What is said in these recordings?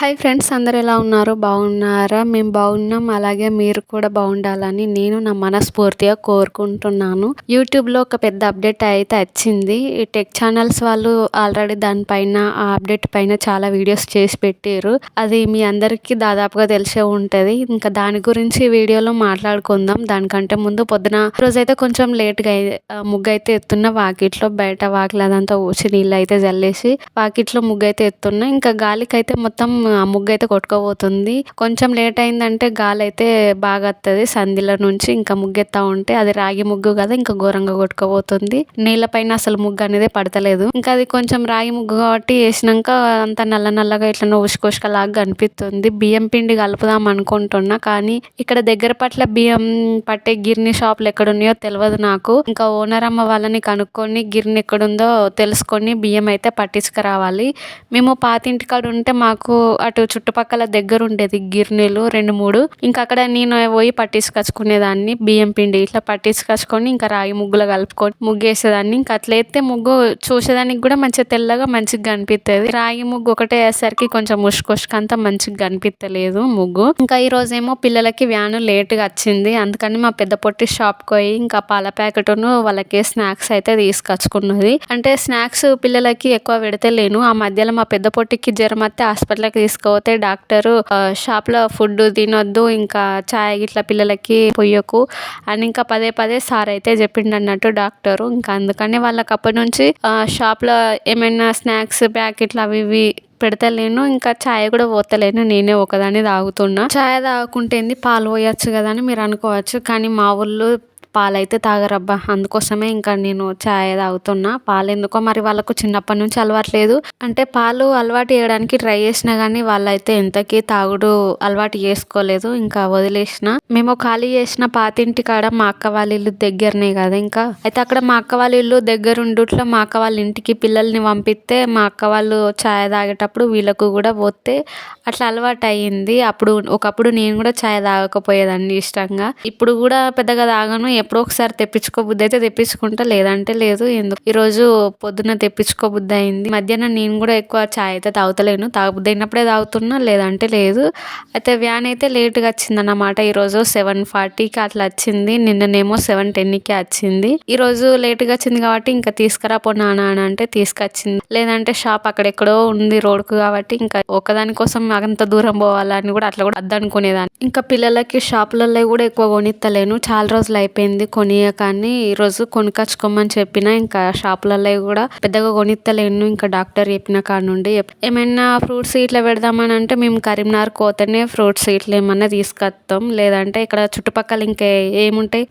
Hi friends, అందరూ ఎలా ఉన్నారు? బాగున్నారా? మేము బాగున్నాం. అలాగే మీరు కూడా బాగుండాలని నేను నా మనస్ఫూర్తిగా కోరుకుంటున్నాను. యూట్యూబ్లో ఒక పెద్ద అప్డేట్ అయితే వచ్చింది. ఈ టెక్ ఛానల్స్ వాళ్ళు ఆల్రెడీ దానిపైన ఆ అప్డేట్ పైన చాలా వీడియోస్ చేసి పెట్టారు. అది మీ అందరికీ దాదాపుగా తెలిసే ఉంటుంది. ఇంకా దాని గురించి వీడియోలో మాట్లాడుకుందాం. దానికంటే ముందు పొద్దున రోజైతే కొంచెం లేట్గా ముగ్గు అయితే ఎత్తున్న వాకిట్లో. బయట వాకిలి అదంతా ఊసి నీళ్ళు అయితే జల్లేసి వాకిట్లో ముగ్గు అయితే ఎత్తున్నా. ఇంకా గాలికి అయితే మొత్తం ఆ ముగ్గు అయితే కొట్టుకోబోతుంది. కొంచెం లేట్ అయిందంటే గాలి అయితే బాగా వస్తుంది సంధిలో నుంచి. ఇంకా ముగ్గెత్తా ఉంటే అది రాగి ముగ్గు కదా, ఇంకా ఘోరంగా కొట్టుకోబోతుంది. నీళ్ళపైన అసలు ముగ్గు అనేది పడతలేదు. ఇంకా అది కొంచెం రాగి ముగ్గు కాబట్టి వేసినాక అంత నల్ల నల్లగా ఇట్లా ఉసుకొసుకలాగా కనిపిస్తుంది. బియ్యం పిండి కలుపుదాం అనుకుంటున్నా, కానీ ఇక్కడ దగ్గర పట్ల బియ్యం పట్టే గిర్ని షాపులు ఎక్కడున్నాయో తెలియదు నాకు. ఇంకా ఓనర్ అమ్మ వాళ్ళని కనుక్కొని గిర్ని ఎక్కడుందో తెలుసుకొని బియ్యం అయితే పట్టించుకురావాలి. మేము పాతింటికాడ ఉంటే మాకు అటు చుట్టుపక్కల దగ్గర ఉండేది గిర్నీలు 2-3. ఇంకా అక్కడ నేను పోయి పట్టించుకొచ్చుకునేదాన్ని. బియ్యం పిండి ఇట్లా పట్టించుకొచ్చుకొని ఇంకా రాగి ముగ్గులో కలుపుకొని ముగ్గేసేదాన్ని. ఇంకా అట్లయితే ముగ్గు చూసేదానికి కూడా మంచిగా తెల్లగా మంచిగా కనిపిస్తుంది. రాగి ముగ్గు ఒకటే వేసరికి కొంచెం ముష్కొష్కంతా మంచిగా కనిపించలేదు ముగ్గు. ఇంకా ఈ రోజేమో పిల్లలకి వ్యాను లేట్గా వచ్చింది. అందుకని మా పెద్ద పొట్టి షాప్కి పోయి ఇంకా పాల ప్యాకెట్ను వాళ్ళకి స్నాక్స్ అయితే తీసుకొచ్చుకున్నది. అంటే స్నాక్స్ పిల్లలకి ఎక్కువ పెడతలేను. ఆ మధ్యలో మా పెద్ద పొట్టికి జ్వరం వస్తే హాస్పిటల్కి తీసుకుపోతే డాక్టరు షాప్లో ఫుడ్ తినొద్దు, ఇంకా చాయ్ ఇట్లా పిల్లలకి పొయ్యకు అని ఇంకా పదే పదే సార్ అయితే చెప్పిండు అన్నట్టు డాక్టరు. ఇంకా అందుకని వాళ్ళకి అప్పటి నుంచి షాప్లో ఏమైనా స్నాక్స్ ప్యాకెట్లు అవి ఇవి పెడతలేను. ఇంకా ఛాయ్ కూడా పోతలేను, నేనే ఒకదాన్ని తాగుతున్నా. ఛాయ్ తాగుకుంటేంది పాలు పోయచ్చు కదా అని మీరు అనుకోవచ్చు, కానీ మా ఊళ్ళు పాలైతే తాగరబ్బా. అందుకోసమే ఇంకా నేను ఛాయ్ తాగుతున్నా. పాలు ఎందుకో మరి వాళ్ళకు చిన్నప్పటి నుంచి అలవాట్లేదు. అంటే పాలు అలవాటు చేయడానికి ట్రై చేసినా కానీ వాళ్ళైతే ఎంతకీ తాగుడు అలవాటు చేసుకోలేదు. ఇంకా వదిలేసిన. మేము ఖాళీ చేసిన పాతింటి కాడ మా అక్క వాళ్ళ ఇల్లు దగ్గరనే కదా. ఇంకా అయితే అక్కడ మా అక్క వాళ్ళ ఇల్లు దగ్గర ఉండుట్లో మా అక్క వాళ్ళ ఇంటికి పిల్లల్ని పంపిస్తే మా అక్క వాళ్ళు ఛాయ్ తాగేటప్పుడు వీళ్ళకు కూడా పోతే అట్లా అలవాటు అయ్యింది. ఒకప్పుడు నేను కూడా ఛాయ్ తాగకపోయేదాన్ని ఇష్టంగా. ఇప్పుడు కూడా పెద్దగా తాగను. ఎప్పుడో ఒకసారి తెప్పించుకోబుద్ది అయితే తెప్పించుకుంటా, లేదంటే లేదు. ఎందుకు ఈరోజు పొద్దున్న తెప్పించుకోబుద్ది అయింది. మధ్యాహ్నం నేను కూడా ఎక్కువ ఛాయ్ అయితే తాగుతలేను. తాగబుద్ది అయినప్పుడే తాగుతున్నా, లేదంటే లేదు. అయితే వ్యాన్ అయితే లేట్గా వచ్చిందన్నమాట. ఈరోజు 7:40కి అట్లా వచ్చింది. నిన్ననేమో 7:10కి వచ్చింది. ఈరోజు లేట్గా వచ్చింది కాబట్టి ఇంకా తీసుకురాపో నాన్న అని అంటే తీసుకొచ్చింది. లేదంటే షాప్ అక్కడెక్కడో ఉంది రోడ్కు కాబట్టి ఇంకా ఒకదాని కోసం అంత దూరం పోవాలని కూడా అట్లా కూడా అద్దనుకునేదాన్ని. ఇంకా పిల్లలకి షాపులలో కూడా ఎక్కువ కొనిత్తలేను. చాలా రోజులు అయిపోయింది కొనియకాని. ఈరోజు కొనుకొచ్చుకోమని చెప్పిన. ఇంకా షాపులలో కూడా పెద్దగా కొనిత్తలేను. ఇంకా డాక్టర్ చెప్పిన కాడ నుండి ఏమైనా ఫ్రూట్స్ ఇట్లా పెడదామని అంటే మేము కరీంనగర్ పోతేనే ఫ్రూట్స్ ఇట్లా ఏమన్నా తీసుకొస్తాం, లేదంటే ఇక్కడ చుట్టుపక్కల ఇంకా ఏముంటాయి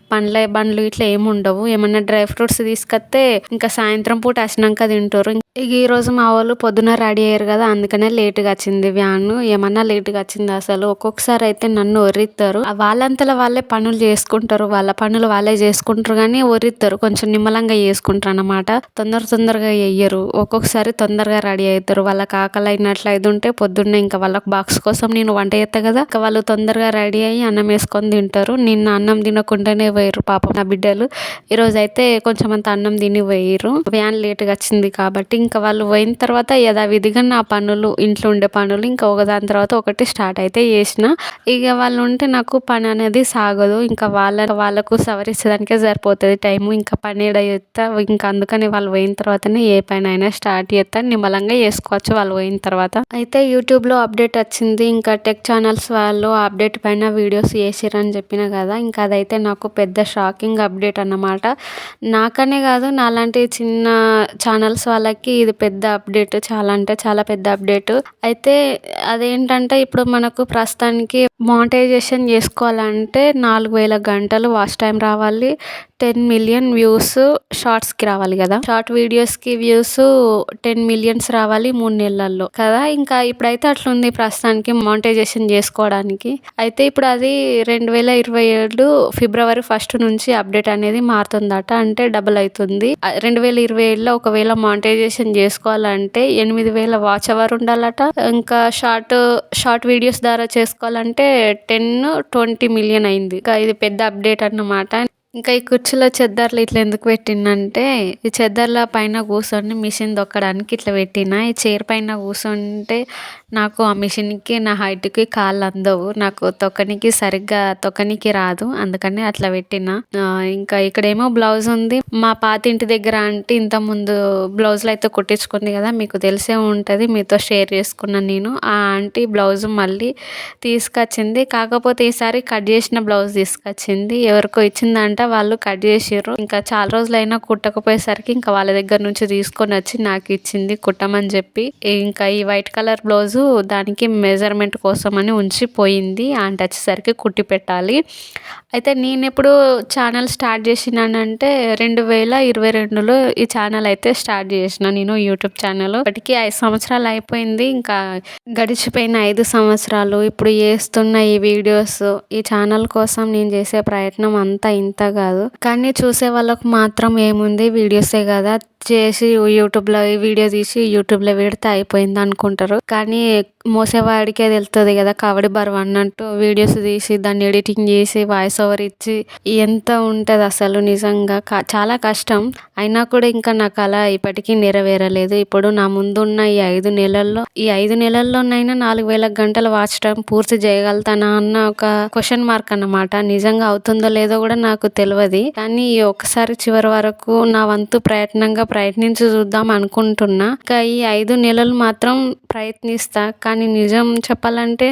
బండ్లు ఇట్లా ఏముండవు. ఏమన్నా డ్రై ఫ్రూట్స్ తీసుకొస్తే ఇంకా సాయంత్రం పూట వచ్చినాక తింటారు. ఇక ఈరోజు మా వాళ్ళు పొద్దున రెడీ అయ్యారు కదా, అందుకనే లేట్గా వచ్చింది వ్యాను. ఏమన్నా లేట్గా వచ్చింది అసలు. ఒక్కొక్కసారి అయితే నన్ను ఒర్రిస్తారు. వాళ్ళంతలో వాళ్ళే పనులు చేసుకుంటారు, వాళ్ళ పనులు వాళ్ళే చేసుకుంటారు, కానీ ఒర్రిస్తారు. కొంచెం నిమ్మలంగా చేసుకుంటారు అన్నమాట. తొందరగా చెయ్యరు. ఒక్కొక్కసారి తొందరగా రెడీ అవుతారు. వాళ్ళకి ఆకలి అయినట్లు అయితే ఉంటే పొద్దున్నే ఇంకా వాళ్ళకి బాక్స్ కోసం నేను వంట చేస్తా కదా, ఇంకా వాళ్ళు తొందరగా రెడీ అయ్యి అన్నం వేసుకొని తింటారు. నిన్న అన్నం తినకుండానే పోయారు పాపం నా బిడ్డలు. ఈరోజు అయితే కొంచెం అంత అన్నం తిని పోయారు. వ్యాన్ లేట్గా వచ్చింది కాబట్టి ఇంకా వాళ్ళు పోయిన తర్వాత యథావిధిగా నా పనులు, ఇంట్లో ఉండే పనులు ఇంకా ఒకదాని తర్వాత ఒకటి స్టార్ట్ అయితే చేసిన. ఇక వాళ్ళు ఉంటే నాకు పని అనేది సాగదు. ఇంకా వాళ్ళకు సవరించడానికే సరిపోతుంది టైము. ఇంకా పని చేస్తా. ఇంకా అందుకని వాళ్ళు పోయిన తర్వాతనే ఏ పని అయినా స్టార్ట్ చేస్తా. నిమ్మలంగా చేసుకోవచ్చు వాళ్ళు పోయిన తర్వాత. అయితే యూట్యూబ్లో అప్డేట్ వచ్చింది. ఇంకా టెక్ ఛానల్స్ వాళ్ళు అప్డేట్ పైన వీడియోస్ చేసిరని చెప్పిన కదా. ఇంకా అదైతే నాకు పెద్ద షాకింగ్ అప్డేట్ అన్నమాట. నాకనే కాదు, నాలాంటి చిన్న ఛానల్స్ వాళ్ళకి ఇది పెద్ద అప్డేట్. చాలా అంటే చాలా పెద్ద అప్డేట్. అయితే అదేంటంటే ఇప్పుడు మనకు ప్రస్తుతానికి మానిటైజేషన్ చేసుకోవాలంటే 4,000 గంటలు వాచ్ టైం రావాలి, 10 మిలియన్ వ్యూస్ షార్ట్స్కి రావాలి కదా. షార్ట్ వీడియోస్కి వ్యూస్ 10 మిలియన్స్ రావాలి 3 నెలల్లో కదా. ఇంకా ఇప్పుడైతే అట్లుంది ప్రస్తుతానికి మానిటైజేషన్ చేసుకోవడానికి. అయితే ఇప్పుడు అది 2027 ఫిబ్రవరి 1 నుంచి అప్డేట్ అనేది మారుతుందట. అంటే డబుల్ అవుతుంది. 2027లో ఒకవేళ మానిటైజేషన్ చేసుకోవాలంటే 8,000 వాచ్ అవర్ ఉండాలట. ఇంకా షార్ట్ వీడియోస్ ద్వారా చేసుకోవాలంటే 10-20 మిలియన్ అయింది. ఇంకా ఇది పెద్ద అప్డేట్ అన్నమాట. ఇంకా ఈ కుర్చీలో చెద్దర్లు ఇట్లా ఎందుకు పెట్టిండంటే, ఈ చెద్దర్ల పైన కూర్చొని మిషన్ తొక్కడానికి ఇట్లా పెట్టిన. ఈ చైర్ పైన కూర్చుంటే నాకు ఆ మిషన్‌కి నా హైట్‌కి కాళ్ళు అందవు. నాకు సరిగ్గా తొక్కనీకి రాదు. అందుకని అట్లా పెట్టిన. ఇంకా ఇక్కడేమో బ్లౌజ్ ఉంది. మా పాతింటి దగ్గర ఆంటీ ఇంతకుముందు బ్లౌజులయితే కుట్టించుకుంది కదా! మీకు తెలిసే ఉంటది. మీతో షేర్ చేసుకున్నాను నేను. ఆ ఆంటీ బ్లౌజ్ మళ్ళీ తీసుకొచ్చింది. కాకపోతే ఈసారి కట్ చేసిన బ్లౌజ్ తీసుకొచ్చింది. ఎవరికో ఇచ్చిందంట. వాళ్ళు కట్ చేసిర్రు. ఇంకా చాలా రోజులైనా కుట్టకపోయేసరికి ఇంకా వాళ్ళ దగ్గర నుంచి తీసుకొనొచ్చి నాకిచ్చింది కుట్టమని చెప్పి. ఇంకా ఈ వైట్ కలర్ బ్లౌజు దానికి మెజర్మెంట్ కోసమని ఉంచిపోయింది. ఆంటీ వచ్చేసరికి కుట్టి పెట్టాలి. అయితే నేనెప్పుడు ఛానల్ స్టార్ట్ చేసినానంటే 2022లో ఈ ఛానల్ అయితే స్టార్ట్ చేసిన నేను యూట్యూబ్ ఛానల్. ఇప్పటికి 5 సంవత్సరాలు అయిపోయింది. ఇంకా గడిచిపోయిన 5 సంవత్సరాలు ఇప్పుడు చేస్తున్న ఈ వీడియోస్, ఈ ఛానల్ కోసం నేను చేసే ప్రయత్నం అంతా ఇంత కాదు. కానీ చూసే వాళ్ళకు మాత్రం ఏముంది వీడియోసే కదా చేసి యూట్యూబ్లో వీడియో తీసి యూట్యూబ్లో పెడితే అయిపోయింది అనుకుంటారు. కానీ మోసేవాడికే తెలుస్తుంది కదా కవడి బరువు అన్నట్టు. వీడియోస్ తీసి దాన్ని ఎడిటింగ్ చేసి వాయిస్ ఓవర్ ఇచ్చి ఎంత ఉంటుంది అసలు నిజంగా చాలా కష్టం. అయినా కూడా ఇంకా నా కళ ఇప్పటికీ నెరవేరలేదు. ఇప్పుడు నా ముందున్న ఈ 5 నెలల్లోనైనా 4000 గంటలు వాచ్ టైం పూర్తి చేయగలుగుతానా అన్న ఒక క్వశ్చన్ మార్క్ అన్నమాట. నిజంగా అవుతుందో లేదో కూడా నాకు తెలియదు. కానీ ఒకసారి చివరి వరకు నా వంతు ప్రయత్నించి చూద్దాం అనుకుంటున్నా. ఇంకా ఈ 5 నెలలు మాత్రం ప్రయత్నిస్తా. కానీ నిజం చెప్పాలంటే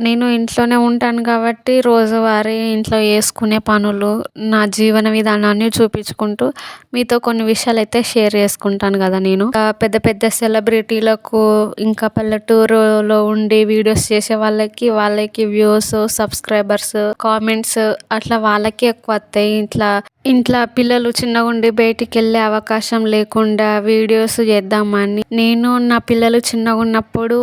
నేను ఇంట్లోనే ఉంటాను కాబట్టి రోజువారీ ఇంట్లో చేసుకునే పనులు, నా జీవన విధానాన్ని చూపించుకుంటూ మీతో కొన్ని విషయాలు అయితే షేర్ చేసుకుంటాను కదా నేను. పెద్ద పెద్ద సెలబ్రిటీలకు ఇంకా పల్లెటూరులో ఉండి వీడియోస్ చేసే వాళ్ళకి వ్యూస్, సబ్స్క్రైబర్స్, కామెంట్స్ అట్లా వాళ్ళకి ఎక్కువ వస్తాయి. ఇంట్లో పిల్లలు చిన్నగా ఉండి బయటికి వెళ్ళే అవకాశం లేకుండా వీడియోస్ చేద్దామని నేను నా పిల్లలు చిన్నగా ఉన్నప్పుడు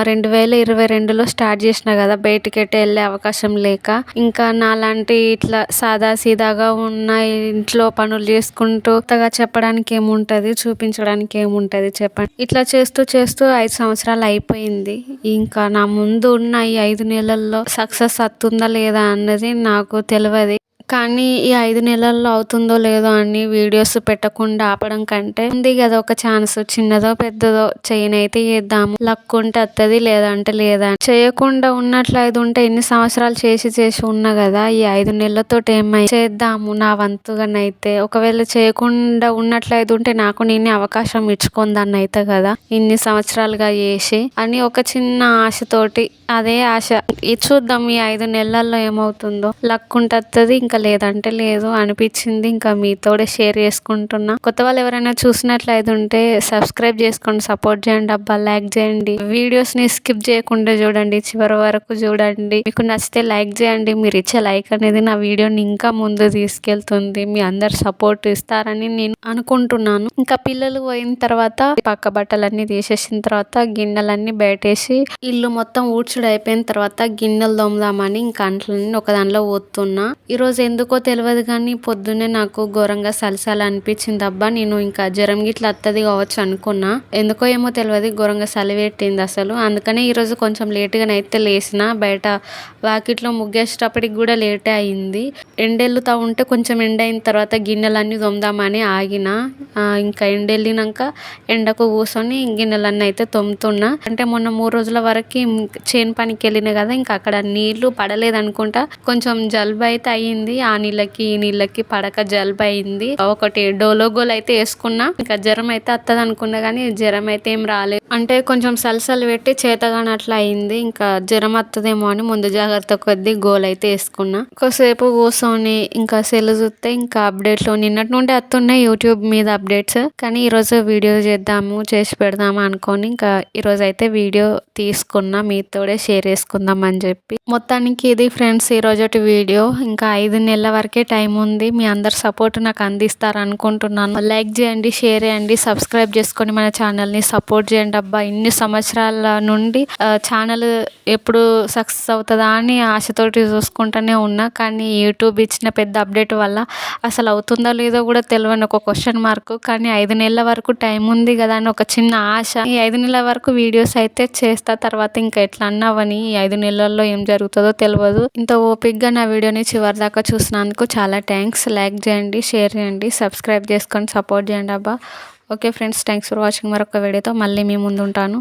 2022లో స్టార్ట్ చేసిన కదా బయటికి ఎటు వెళ్ళే అవకాశం లేక. ఇంకా నాలాంటి ఇట్లా సాదా సీదాగా ఉన్న ఇంట్లో పనులు చేసుకుంటూ కొత్తగా చెప్పడానికి ఏముంటుంది, చూపించడానికి ఏముంటుంది చెప్పండి. ఇట్లా చేస్తూ 5 సంవత్సరాలు అయిపోయింది. ఇంకా నా ముందు ఉన్న ఈ 5 నెలల్లో సక్సెస్ అవుతుందా లేదా అన్నది నాకు తెలియదు. కానీ ఈ 5 నెలల్లో అవుతుందో లేదో అని వీడియోస్ పెట్టకుండా ఆపడం కంటే ఉంది కదా ఒక ఛాన్స్, చిన్నదో పెద్దదో చేయనైతే చేద్దాము, లక్ ఉంటే వస్తుంది లేదంటే లేదా. చేయకుండా ఉన్నట్లయితే ఉంటే ఎన్ని సంవత్సరాలు చేసి ఉన్నా కదా ఈ 5 నెలలతో ఏమై చేద్దాము నా వంతుగానైతే. ఒకవేళ చేయకుండా ఉన్నట్లయితే ఉంటే నాకు నేనే అవకాశం ఇచ్చుకుందాన్ని అయితే కదా ఇన్ని సంవత్సరాలుగా చేసి అని ఒక చిన్న ఆశతోటి, అదే ఆశ. చూద్దాం ఈ 5 నెలల్లో ఏమవుతుందో. లక్ ఉంటే వస్తుంది, ఇంకా లేదంటే లేదు అనిపించింది. ఇంకా మీతోడే షేర్ చేసుకుంటున్నా. కొత్త వాళ్ళు ఎవరైనా చూసినట్లయితే ఉంటే సబ్స్క్రైబ్ చేసుకోండి, సపోర్ట్ చేయండి అబ్బా, లైక్ చేయండి. వీడియోస్ ని స్కిప్ చేయకుండా చూడండి, చివరి వరకు చూడండి. మీకు నచ్చితే లైక్ చేయండి. మీరు ఇచ్చే లైక్ అనేది నా వీడియోని ఇంకా ముందు తీసుకెళ్తుంది. మీ అందరు సపోర్ట్ ఇస్తారని నేను అనుకుంటున్నాను. ఇంకా పిల్లలు పోయిన తర్వాత పక్క బట్టలన్నీ తీసేసిన తర్వాత గిన్నెలన్నీ బయటేసి ఇల్లు మొత్తం ఊడ్చుడు అయిపోయిన తర్వాత గిన్నెలు తోముదామని ఇంకా అంట్లన్నీ ఒక దానిలో పోతున్నా. ఈరోజు ఎందుకో తెలియదు కానీ పొద్దున్నే నాకు ఘోరంగా సలసల అనిపించింది అబ్బా. నేను ఇంకా జ్వరం గిట్లా వస్తుంది కావచ్చు అనుకున్నా. ఎందుకో ఏమో తెలియదు, ఘోరంగా చలి పెట్టింది అసలు. అందుకనే ఈరోజు కొంచెం లేటుగానైతే లేచిన. బయట వాకిట్లో ముగ్గేసేటప్పటికి కూడా లేటే అయింది. ఎండెళ్ళుతా ఉంటే కొంచెం ఎండ అయిన తర్వాత గిన్నెలన్నీ తోముదామని ఆగిన. ఇంకా ఎండెళ్ళినాక ఎండకు కూర్చొని గిన్నెలన్నీ అయితే తోముతున్నా. అంటే మొన్న 3 రోజుల వరకు చేను పనికి వెళ్ళిన కదా, ఇంకా అక్కడ నీళ్లు పడలేదు అనుకుంటా. కొంచెం జలుబు అయితే అయ్యింది. ఆ నీళ్ళకి ఈ నీళ్ళకి పడక జలుబు అయింది. ఒకటి డోలోగోల్ అయితే వేసుకున్నా. ఇంకా జ్వరం అయితే వస్తుంది అనుకున్నా కానీ జ్వరం అయితే ఏం రాలేదు. అంటే కొంచెం సలసలు పెట్టి చేతగాని అట్లా అయింది. ఇంకా జ్వరం వస్తుందేమో అని ముందు జాగ్రత్త కొద్దీ గోల్ అయితే వేసుకున్నా. కొద్దిసేపు కూర్చొని ఇంకా సెల్ చూస్తే ఇంకా అప్డేట్లు నిన్నటి నుండి వస్తున్నాయి యూట్యూబ్ మీద అప్డేట్స్. కానీ ఈరోజు వీడియో చేసి పెడదాము అనుకొని ఇంకా ఈరోజు అయితే వీడియో తీసుకున్నా, మీతోడే షేర్ చేసుకుందాం అని చెప్పి. మొత్తానికి ఇది ఫ్రెండ్స్ ఈరోజటి వీడియో. ఇంకా 5 నెలల వరకే టైం ఉంది. మీ అందరు సపోర్ట్ నాకు అందిస్తారు అనుకుంటున్నాను. లైక్ చేయండి, షేర్ చేయండి, సబ్స్క్రైబ్ చేసుకొని మన ఛానల్ని సపోర్ట్ చేయండి అబ్బా. ఇన్ని సంవత్సరాల నుండి ఛానల్ ఎప్పుడు సక్సెస్ అవుతుందా అని ఆశతోటి చూసుకుంటూనే ఉన్నా. కానీ యూట్యూబ్ ఇచ్చిన పెద్ద అప్డేట్ వల్ల అసలు అవుతుందో లేదో కూడా తెలియని ఒక క్వశ్చన్ మార్క్. కానీ 5 నెలల వరకు టైం ఉంది కదా అని ఒక చిన్న ఆశ. ఈ 5 నెలల వరకు వీడియోస్ అయితే చేస్తా. తర్వాత ఇంకా ఎట్లా అన్నావని ఈ 5 నెలల్లో ఏం జరుగుతుందో తెలియదు. ఇంత ఓపిక్గా నా వీడియోని చివరి దాకా చూసినందుకు చాలా థ్యాంక్స్. లైక్ చేయండి, షేర్ చేయండి, సబ్స్క్రైబ్ చేసుకొని సపోర్ట్ చేయండి అబ్బా. Okay friends, thanks for watching. మరొక వీడియోతో మళ్ళీ మీ ముందు ఉంటాను.